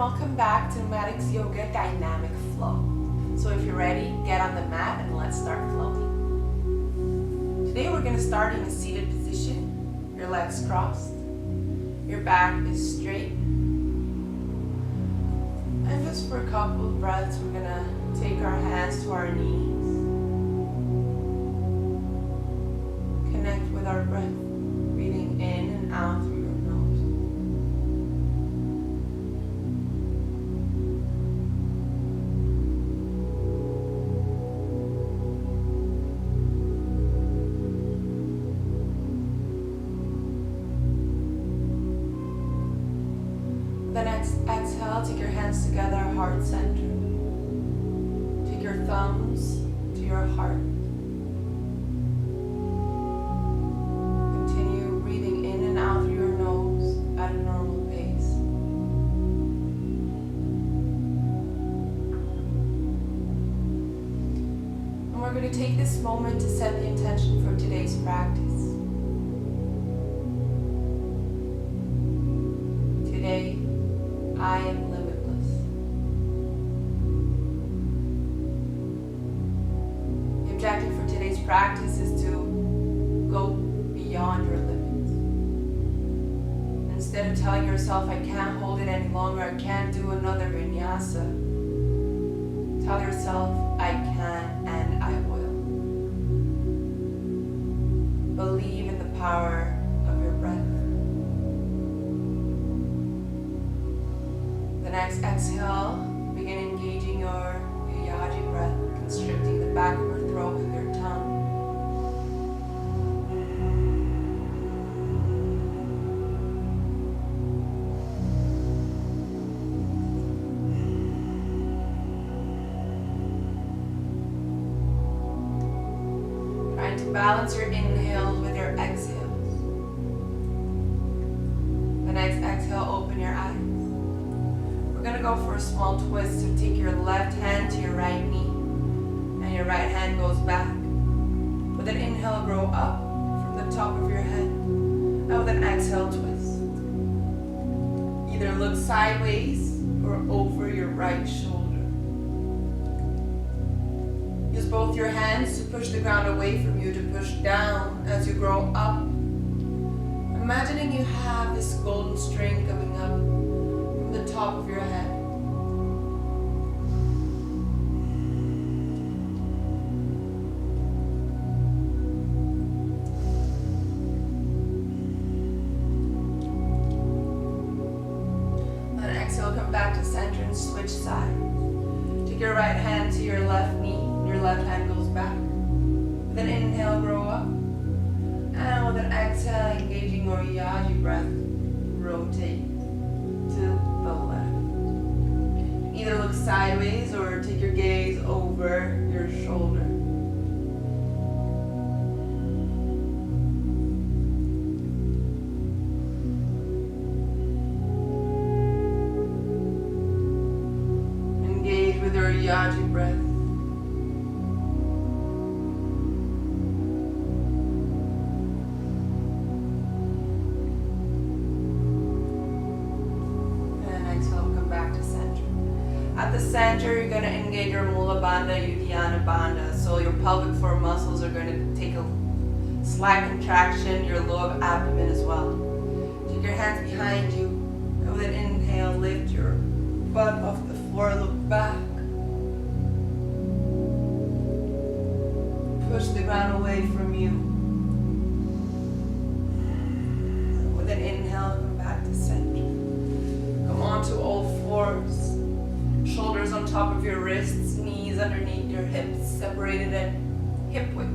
welcome back to Nomadic's Yoga Dynamic Flow. So if you're ready, get on the mat and let's start flowing. Today we're going to start in a seated position. Your legs crossed, your back is straight. And just for a couple of breaths, we're going to take our hands to our knees. Connect with our breath, breathing in and out through your nose. Then exhale, take your hands together, heart center. Take your thumbs to your heart. Continue breathing in and out through your nose at a normal pace. And we're going to take this moment to set the intention for today's practice. Today, I am limitless. The objective for today's practice is to go beyond your limits. Instead of telling yourself, I can't hold it any longer, I can't do another vinyasa, tell yourself, I can and I will. Believe in the power of your breath. The next exhale, begin engaging your Yaji breath, constricting the back of your throat with your tongue. Trying to balance your inhales with your exhales. The next exhale, open your eyes. We're going to go for a small twist. So take your left hand to your right knee and your right hand goes back. With an inhale, grow up from the top of your head. And with an exhale, twist. Either look sideways or over your right shoulder. Use both your hands to push the ground away from you, to push down as you grow up. Imagining you have this golden string coming up the top of your head. Then exhale, come back to center and switch sides. Take your right hand to your left knee, your left hand goes back. With an inhale, grow up. And with an exhale, engaging your Yaji breath, rotate to the left. Either look sideways or take your gaze over your shoulder. Engage with your Yaji breath. At the center, you're going to engage your Mula Bandha, Uddiyana Bandha. So your pelvic floor muscles are going to take a slight contraction, your lower abdomen as well. Take your hands behind you. And with an inhale, lift your butt off the floor, look back. Push the ground away from you. With an inhale, come back to center. Come onto all fours. Shoulders on top of your wrists, knees underneath your hips, separated at hip width.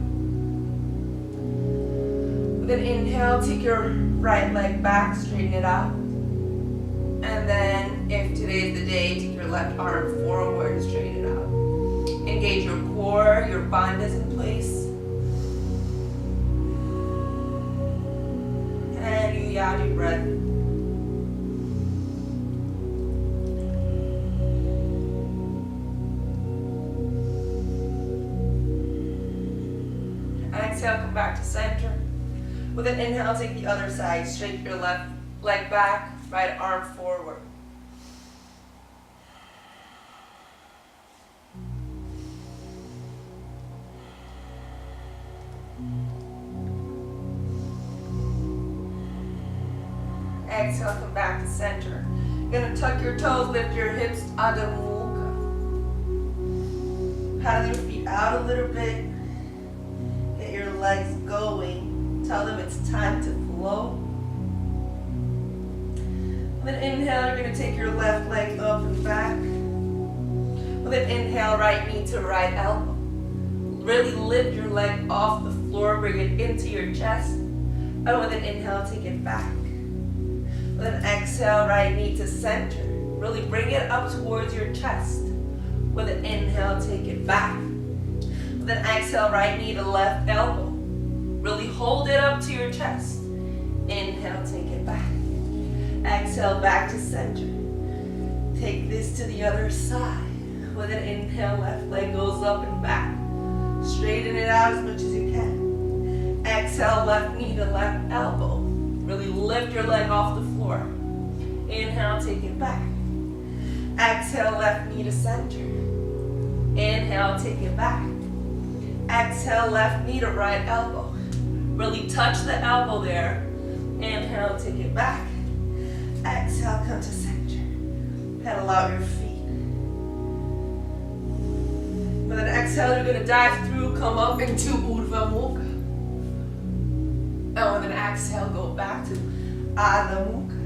With an inhale, take your right leg back, straighten it out. And then, if today is the day, take your left arm forward and straighten it out. Engage your core, your bandhas in place. And you Yaji breath. Exhale, come back to center. With an inhale, take the other side. Straighten your left leg back, right arm forward. Exhale, come back to center. You're gonna tuck your toes, lift your hips, Adho Mukha. Paddle your feet out a little bit. Get your legs going. Tell them it's time to flow. Then inhale, you're gonna take your left leg up and back. With an inhale, right knee to right elbow. Really lift your leg off the floor, bring it into your chest. And with an inhale, take it back. With an exhale, right knee to center. Really bring it up towards your chest. With an inhale, take it back. With an exhale, right knee to left elbow. Really hold it up to your chest. Inhale, take it back. Exhale, back to center. Take this to the other side. With an inhale, left leg goes up and back. Straighten it out as much as you can. Exhale, left knee to left elbow. Really lift your leg off the floor. Inhale, take it back. Exhale, left knee to center. Inhale, take it back. Exhale, left knee to right elbow. Really touch the elbow there. Inhale, take it back. Exhale, come to center. Pedal out your feet. With an exhale, you're going to dive through, come up into Urdhva Mukha. And with an exhale, go back to Adho Mukha.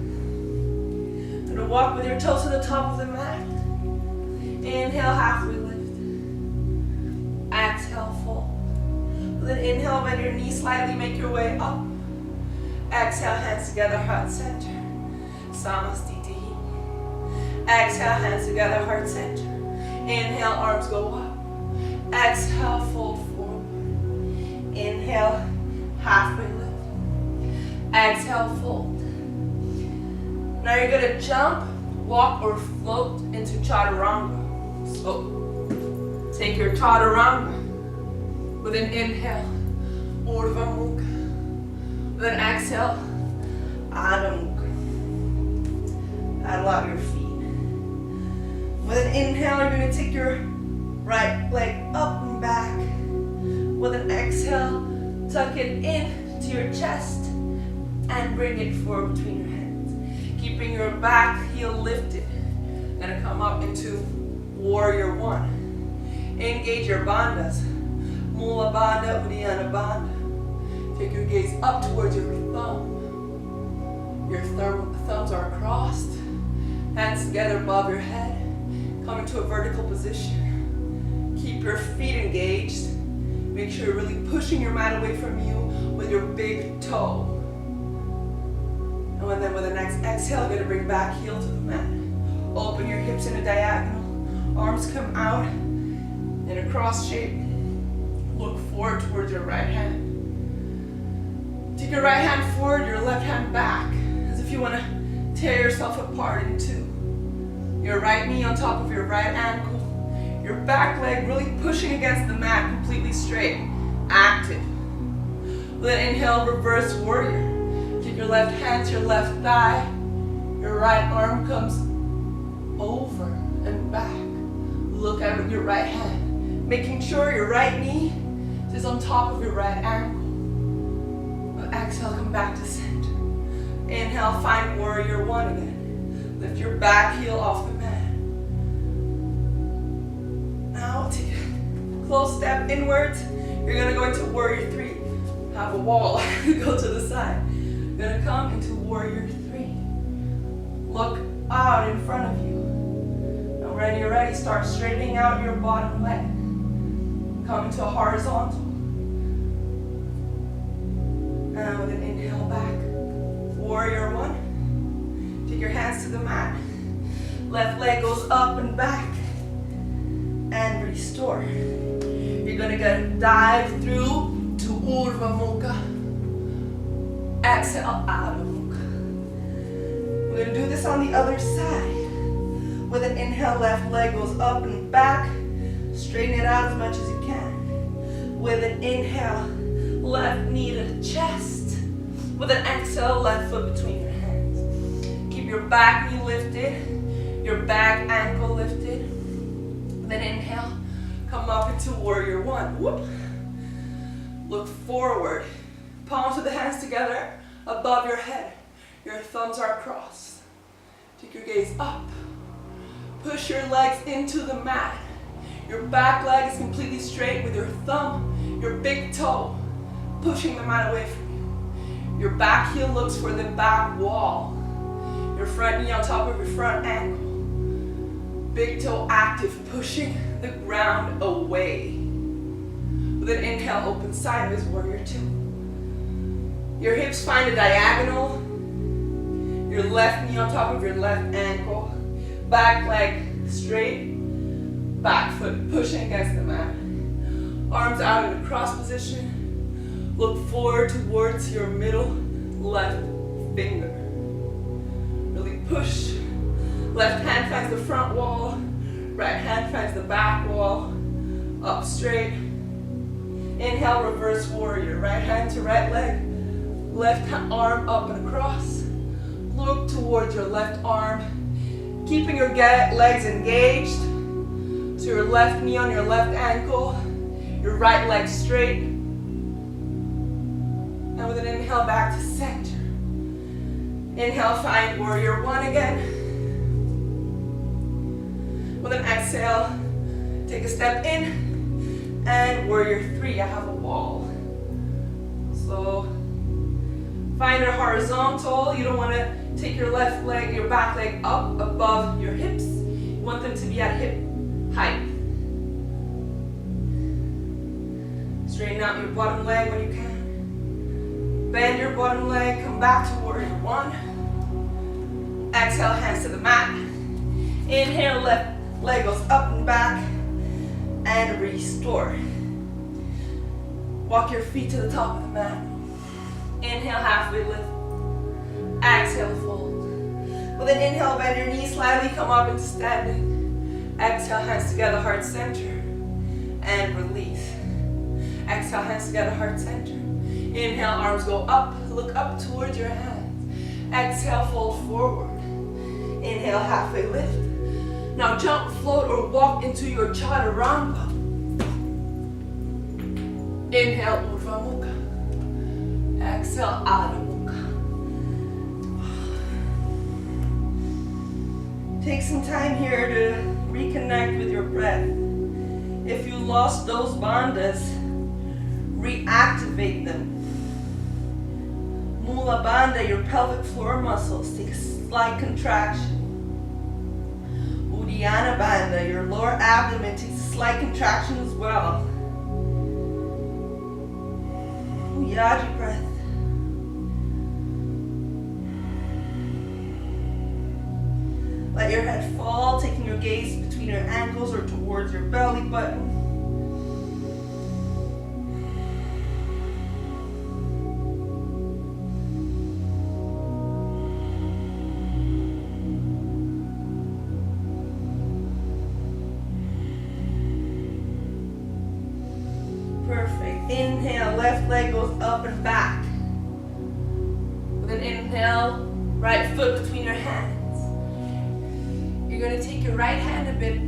You're going to walk with your toes to the top of the mat. Inhale, halfway lift. Exhale, fold. With an inhale, bend your knees slightly, make your way up. Exhale, hands together, heart center. Namaste. Exhale, hands together, heart center. Inhale, arms go up. Exhale, fold forward. Inhale, halfway lift. Exhale, fold. Now you're going to jump, walk, or float into Chaturanga. So take your Chaturanga with an inhale, Urdhva Mukha. With an exhale, Adho Mukha. Paddle out your feet. With an inhale, you're going to take your right leg up and back. With an exhale, tuck it in to your chest and bring it forward between your hands. Keeping your back heel lifted. Gonna come up into Warrior One. Engage your bandhas. Mula Bandha, Uddiyana Bandha. Take your gaze up towards your thumb. Your thumbs are crossed. Hands together above your head. Come into a vertical position. Keep your feet engaged. Make sure you're really pushing your mat away from you with your big toe. And then with the next exhale, you're going to bring back heel to the mat. Open your hips in a diagonal. Arms come out in a cross shape. Look forward towards your right hand. Take your right hand forward, your left hand back, as if you want to tear yourself apart in two. Your right knee on top of your right ankle. Your back leg really pushing against the mat, completely straight, active. With an inhale, reverse warrior. Take your left hand to your left thigh. Your right arm comes over and back. Look at your right hand. Making sure your right knee is on top of your right ankle. With exhale, come back to center. Inhale, find Warrior One again. Lift your back heel off the mat. Now take a close step inwards. You're going to go into Warrior Three. Have a wall. Go to the side. You're going to come into Warrior Three. Look out in front of you. And when you're ready, start straightening out your bottom leg. Come into a horizontal. And with an inhale back. Warrior One. Take your hands to the mat. Left leg goes up and back. And restore. You're going to dive through to Urdhva Mukha. Exhale, Adho Mukha. We're going to do this on the other side. With an inhale, left leg goes up and back. Straighten it out as much as you can. With an inhale, left knee to chest. With an exhale, left foot between your hands. Keep your back knee lifted, your back ankle lifted. Then inhale, come up into Warrior One. Whoop. Look forward. Palms of the hands together above your head. Your thumbs are crossed. Take your gaze up. Push your legs into the mat. Your back leg is completely straight with your thumb, your big toe, pushing the mat away from you. Your back heel looks for the back wall. Your front knee on top of your front ankle. Big toe active, pushing the ground away. With an inhale, open sideways, warrior two. Your hips find a diagonal. Your left knee on top of your left ankle. Back leg straight. Back foot pushing against the mat. Arms out in a cross position. Look forward towards your middle left finger. Really push. Left hand finds the front wall. Right hand finds the back wall. Up straight. Inhale, reverse warrior. Right hand to right leg. Left arm up and across. Look towards your left arm. Keeping your legs engaged. So your left knee on your left ankle. Your right leg straight. And with an inhale, back to center. Inhale, find warrior one again. With an exhale, take a step in. And warrior three, I have a wall. So find a horizontal. You don't want to take your left leg, your back leg up above your hips. You want them to be at hip height. Straighten out your bottom leg when you can. Bend your bottom leg, come back to warrior one. Exhale, hands to the mat. Inhale, left leg goes up and back. And restore. Walk your feet to the top of the mat. Inhale, halfway lift. Exhale, fold. With an inhale, bend your knees slightly, come up into standing. Exhale, hands together, heart center. And release. Exhale, hands together, heart center. Inhale, arms go up, look up towards your hands. Exhale, fold forward. Inhale, halfway lift. Now jump, float, or walk into your chaturanga. Inhale, Urdhva Mukha. Exhale, Adho Mukha. Take some time here to reconnect with your breath. If you lost those bandhas, reactivate them. Mula Bandha, your pelvic floor muscles, take a slight contraction. Uddiyana Bandha, your lower abdomen takes a slight contraction as well. Ujjayi breath. Let your head fall, taking your gaze between your ankles or towards your belly button. Perfect. Inhale, left leg goes up and back. With an inhale, right foot between your hands. You're going to take your right hand a bit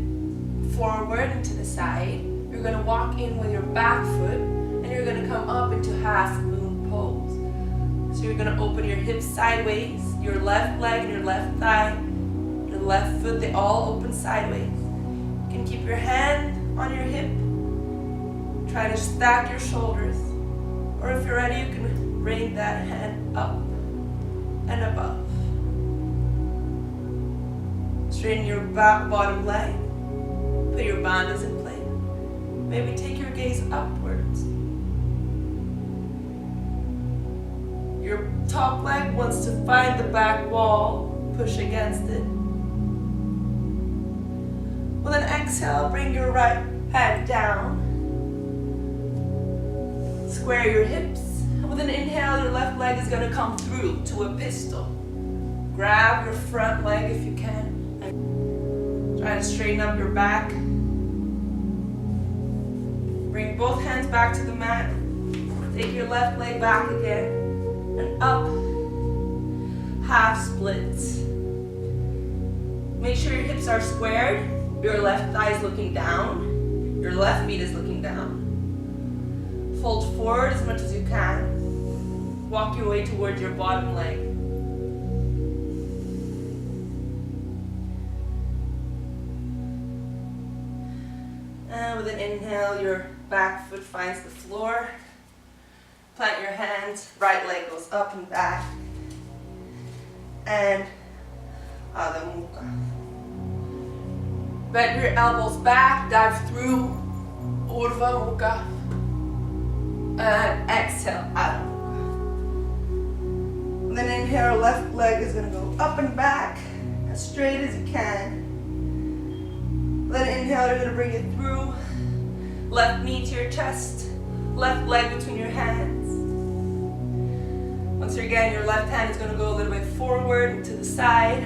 forward and to the side. You're going to walk in with your back foot and you're going to come up into half moon pose. So you're going to open your hips sideways, your left leg and your left thigh, your left foot, they all open sideways. You can keep your hand on your hip. Try to stack your shoulders. Or if you're ready, you can bring that hand up and above. Straighten your bottom leg. Put your bandhas in place. Maybe take your gaze upwards. Your top leg wants to find the back wall. Push against it. With an exhale, bring your right hand down. Square your hips. And with an inhale, your left leg is going to come through to a pistol. Grab your front leg if you can. Try to straighten up your back. Bring both hands back to the mat. Take your left leg back again. And up. Half splits. Make sure your hips are squared. Your left thigh is looking down. Your left feet is looking down. Fold forward as much as you can. Walk your way towards your bottom leg. And with an inhale, your back foot finds the floor. Plant your hands, right leg goes up and back. And Adho Mukha. Bend your elbows back, dive through Urdhva Mukha. And exhale, Adho Mukha. Then inhale, left leg is going to go up and back as straight as you can. Then inhale, you're going to bring it through. Left knee to your chest, left leg between your hands. Once again, your left hand is going to go a little bit forward and to the side.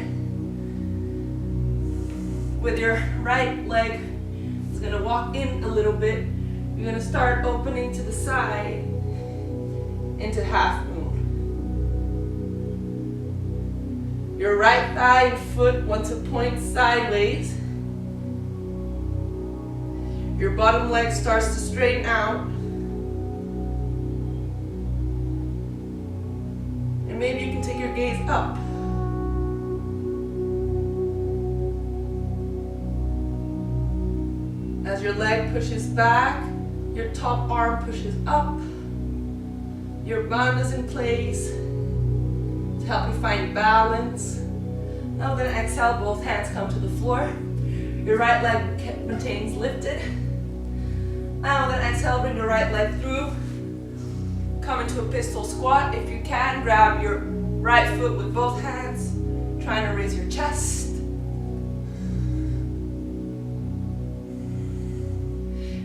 With your right leg, it's going to walk in a little bit. You're going to start opening to the side into half moon. Your right thigh and foot want to point sideways. Your bottom leg starts to straighten out. And maybe you can take your gaze up. As your leg pushes back, your top arm pushes up. Your bund is in place to help you find balance. Now then exhale, both hands come to the floor. Your right leg remains lifted. Now then exhale, bring your right leg through. Come into a pistol squat. If you can, grab your right foot with both hands, trying to raise your chest.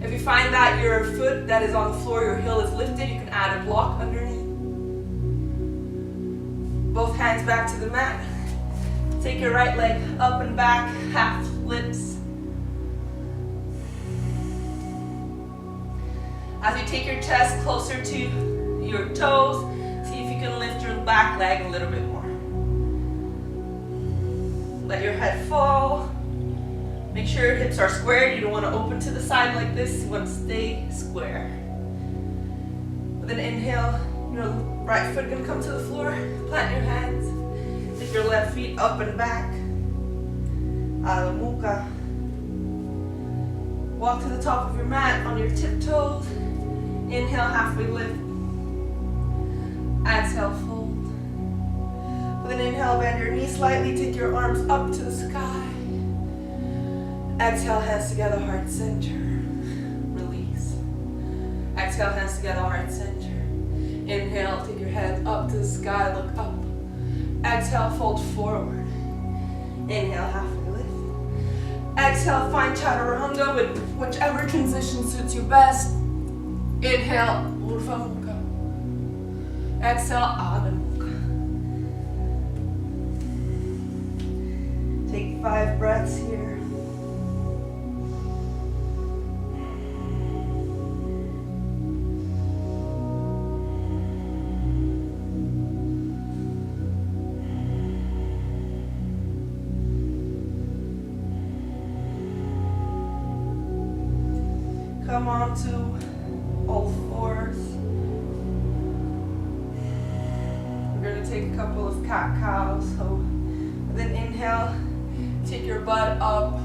If you find that your foot that is on the floor, your heel is lifted, you can add a block underneath. Both hands back to the mat. Take your right leg up and back, half flips. As you take your chest closer to your toes, see if you can lift your back leg a little bit more. Let your head fall. Make sure your hips are squared. You don't want to open to the side like this. You want to stay square. With an inhale, your right foot going to come to the floor. Plant your hands. Take your left feet up and back. Adho Mukha. Walk to the top of your mat on your tiptoes. Inhale, halfway lift. Exhale, fold. With an inhale, bend your knees slightly. Take your arms up to the sky. Exhale, hands together, heart center. Release. Exhale, hands together, heart center. Inhale, take your hands up to the sky, look up. Exhale, fold forward. Inhale, halfway lift. Exhale, find chaturanga with whichever transition suits you best. Inhale, Urdhva Mukha. Exhale, Adho Mukha. Take 5 breaths here. Come on to all fours. We're going to take a couple of cat-cows. So with an inhale, take your butt up,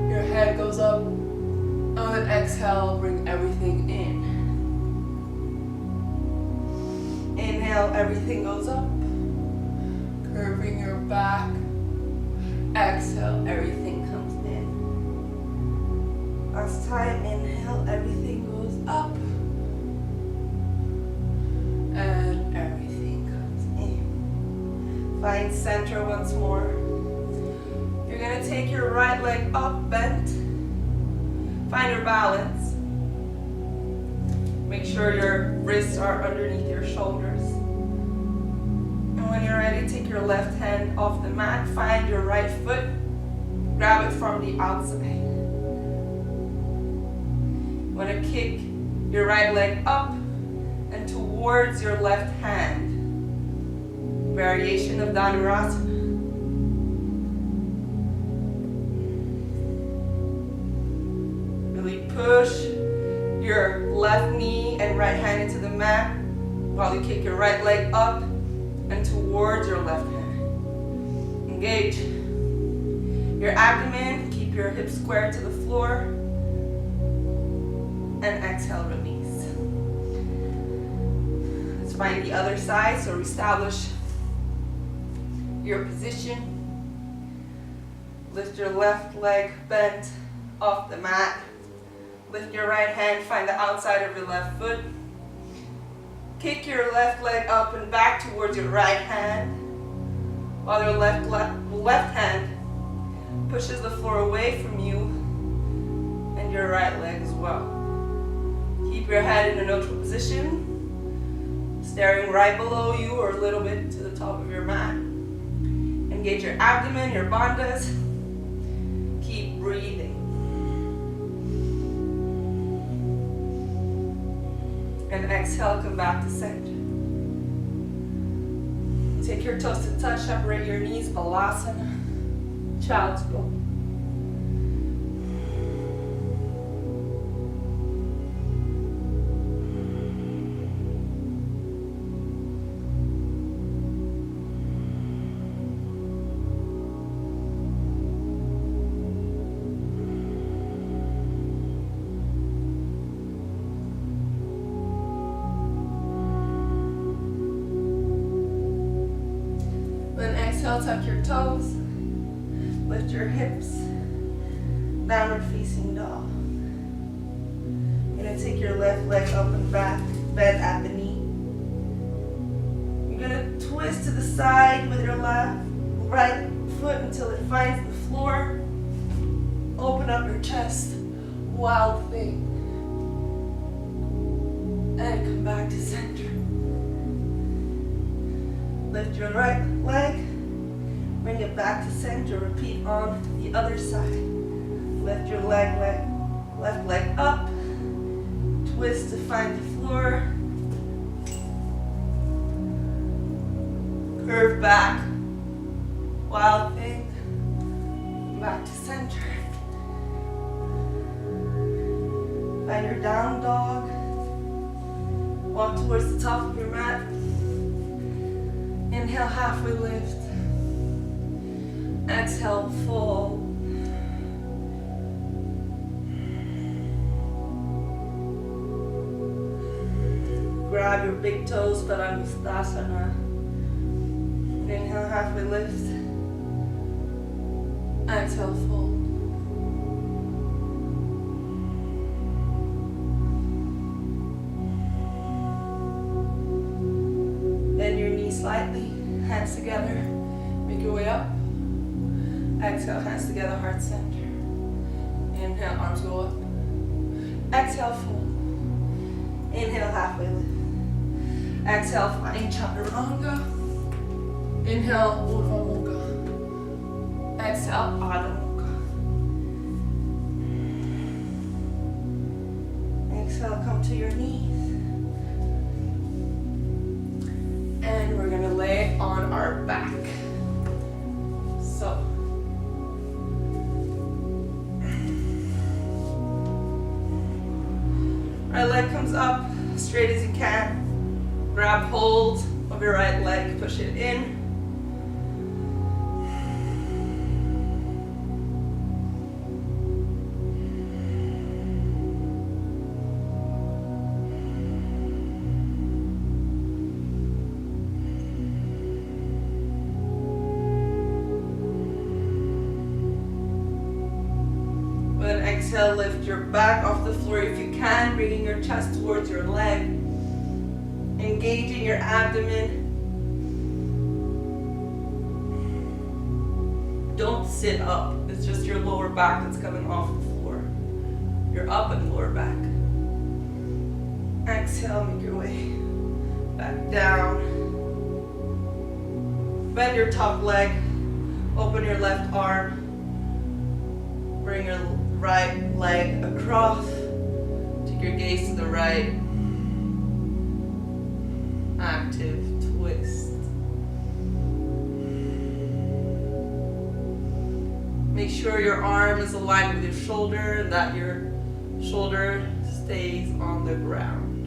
your head goes up, and then exhale, bring everything in. Inhale, everything goes up, curving your back. Exhale, everything comes in. Last time, inhale, everything goes up. And everything comes in. Find center once more. You're going to take your right leg up, bent. Find your balance. Make sure your wrists are underneath your shoulders. And when you're ready, take your left hand off the mat. Find your right foot. Grab it from the outside. You want to kick your right leg up and towards your left hand. Variation of Dhanurasana. Really push your left knee and right hand into the mat while you kick your right leg up and towards your left hand. Engage your abdomen, keep your hips square to the floor, and exhale, release. Let's find the other side, so reestablish your position. Lift your left leg bent off the mat. Lift your right hand, find the outside of your left foot. Kick your left leg up and back towards your right hand, while your left hand pushes the floor away from you and your right leg as well. Keep your head in a neutral position, staring right below you or a little bit to the top of your mat. Engage your abdomen, your bandhas. Keep breathing. And exhale, come back to center. Take your toes to touch, separate your knees, balasana, child's pose. Tuck your toes, lift your hips, downward facing dog. You're going to take your left leg up and back, bend at the knee. You're going to twist to the side with your right foot until it finds the floor. Open up your chest, wild thing. And come back to center. Lift your right leg. Bring it back to center. Repeat on the other side. Lift your left leg up. Twist to find the floor. Curve back. Wild thing. Back to center. Find your down dog. Walk towards the top of your mat. Inhale, halfway lift. Exhale, fold. Grab your big toes, Padangusthasana. Inhale, halfway lift. Exhale, fold. Bend your knees slightly, hands together. Make your way up. Exhale, hands together, heart center. Inhale, arms go up. Exhale, fold. Inhale, halfway lift. Exhale, flying chaturanga. Inhale, Urdhva Mukha. Exhale, Adho Mukha. Exhale, come to your knees. And we're going to lay on our back. So, right leg comes up, straight as you can. Grab hold of your right leg, push it in. With an exhale, lift your back off the floor if you can, bringing your chest towards your leg. Engaging your abdomen. Don't sit up. It's just your lower back that's coming off the floor. Your up and lower back. Exhale, make your way back down. Bend your top leg. Open your left arm. Bring your right leg across. Take your gaze to the right. Active twist. Make sure your arm is aligned with your shoulder and that your shoulder stays on the ground.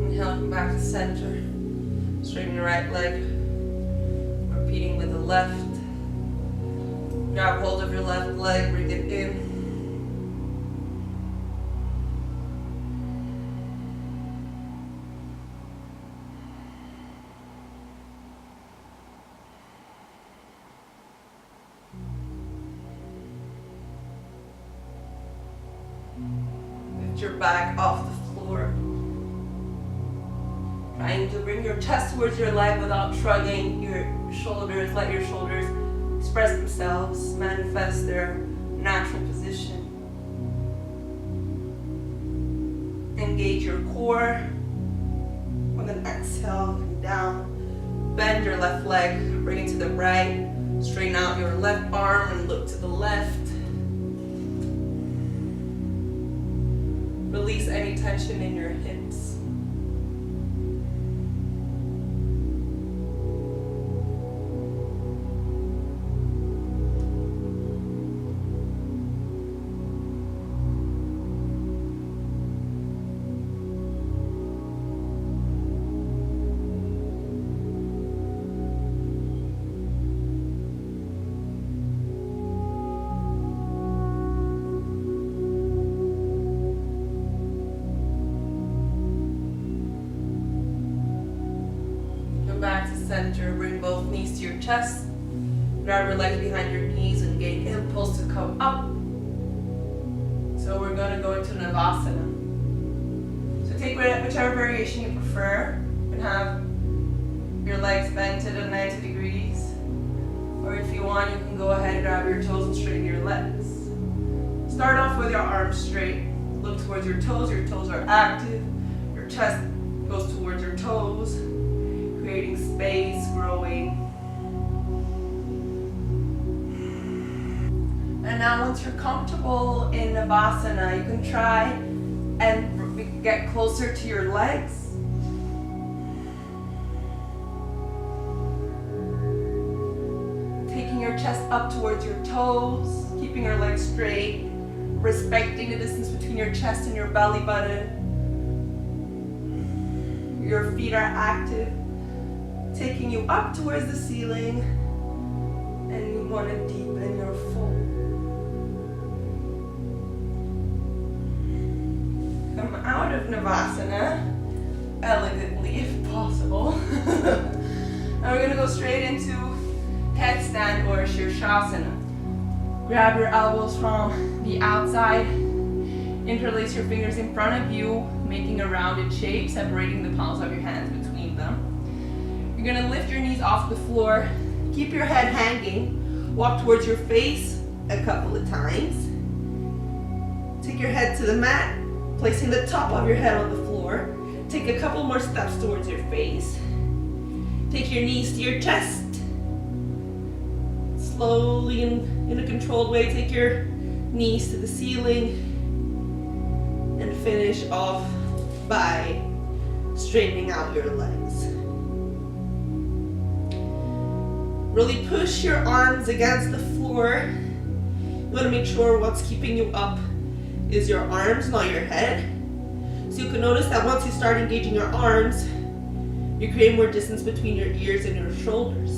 Inhale, come back to center. Straighten your right leg. Repeating with the left. Grab hold of your left leg, bring it in. Lift your back off the floor. Trying to bring your chest towards your leg without shrugging your shoulders. Let your shoulders express themselves, manifest their natural position. Engage your core. With an exhale, come down. Bend your left leg, bring it to the right. Straighten out your left arm and look to the left. Release any tension in your hips. Back to center, bring both knees to your chest. Grab your legs behind your knees and gain impulse to come up. So we're going to go into Navasana. So take whichever variation you prefer. You can have your legs bent to the 90 degrees. Or if you want, you can go ahead and grab your toes and straighten your legs. Start off with your arms straight. Look towards your toes are active. Your chest goes towards your toes. Creating space, growing. And now once you're comfortable in Navasana, you can try and get closer to your legs. Taking your chest up towards your toes, keeping your legs straight, respecting the distance between your chest and your belly button. Your feet are active. Taking you up towards the ceiling, and you want to deepen your fold. Come out of Navasana, elegantly if possible. Now we're going to go straight into headstand or Shirshasana. Grab your elbows from the outside, interlace your fingers in front of you, making a rounded shape, separating the palms of your hands between them. You're going to lift your knees off the floor. Keep your head hanging. Walk towards your face a couple of times. Take your head to the mat, placing the top of your head on the floor. Take a couple more steps towards your face. Take your knees to your chest. Slowly, in a controlled way, take your knees to the ceiling. And finish off by straightening out your legs. Really push your arms against the floor. You want to make sure what's keeping you up is your arms, not your head. So you can notice that once you start engaging your arms, you create more distance between your ears and your shoulders.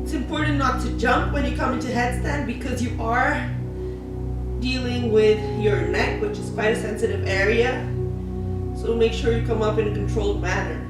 It's important not to jump when you come into headstand because you are dealing with your neck, which is quite a sensitive area. So make sure you come up in a controlled manner.